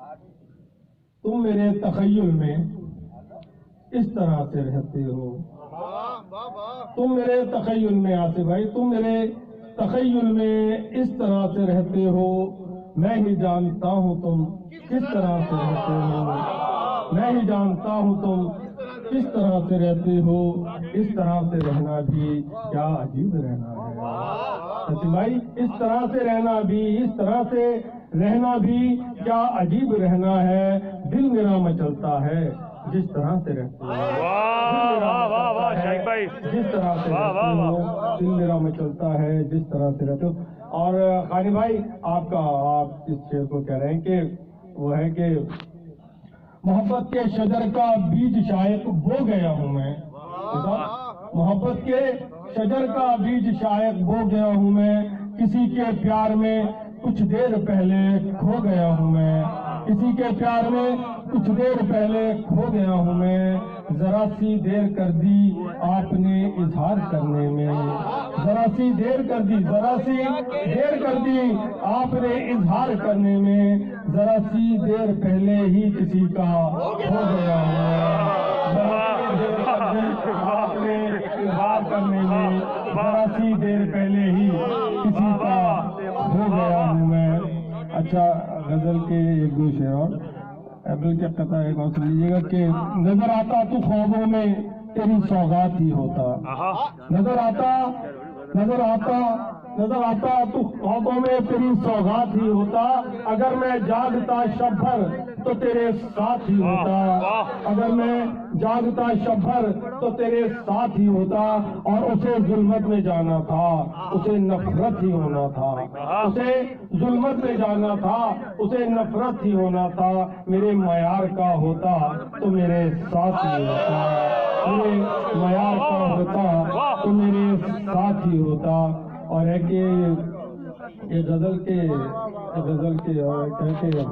تم میرے تخیل میں اس طرح سے رہتے ہو، تم میرے تخیل میں آصف بھائی، تم میرے تخیل میں اس طرح سے رہتے ہو، میں ہی جانتا ہوں تم کس طرح سے رہتے ہو، میں ہی جانتا ہوں تم کس طرح سے رہتے ہو، اس طرح سے رہنا بھی کیا عجیب رہنا ہے آصف بھائی، اس طرح سے رہنا بھی، اس طرح سے رہنا بھی کیا عجیب رہنا ہے، دل میرا مچلتا ہے جس طرح سے رہتے ہو، جس طرح سے رہتے ہو، دل میرا مچلتا ہے جس طرح سے رہتے ہو۔ اور خانی بھائی آپ اس شعر کو کہہ رہے ہیں کہ وہ ہے کہ محبت کے شجر کا بیج شائق بو گیا ہوں میں، محبت کے شجر کا بیج شائق بو گیا ہوں میں، کسی کے پیار میں کچھ دیر پہلے کھو گیا ہوں میں، کسی کے پیار میں کچھ دیر پہلے کھو گیا ہوں میں، ذرا سی دیر کر دی آپ نے اظہار کرنے میں، ذرا سی دیر کر دی، ذرا سی دیر کر دی آپ نے اظہار کرنے میں، ذرا سی دیر پہلے ہی کسی کا ہو گیا ہوں آپ نے اظہار کرنے میں، ذرا سی دیر پہلے ہی کسی کا ہو گیا ہوں میں۔ اچھا غزل کے ایک دو شعر اور ایبل کے قطع ایک اور سن لیجیے گا کہ نظر آتا تو خوابوں میں تیری سوغات ہی ہوتا، نظر آتا تو خوابوں میں تیری سوغات ہی ہوتا، اگر میں جاگتا شب بھر تو تیرے ساتھ ہی ہوتا، اگر میں جاگتا شب بھر تو تیرے ساتھ ہی ہوتا، اور اسے ظلمت میں جانا تھا اسے نفرت ہی ہونا تھا، اسے ظلمت میں جانا تھا اسے نفرت ہی ہونا تھا، میرے معیار کا ہوتا تو میرے ساتھ ہی ہوتا، میرے معیار کا ہوتا تو میرے ساتھ ہی ہوتا۔ اور ہے کہ یہ غزل کے اور کہتے ہیں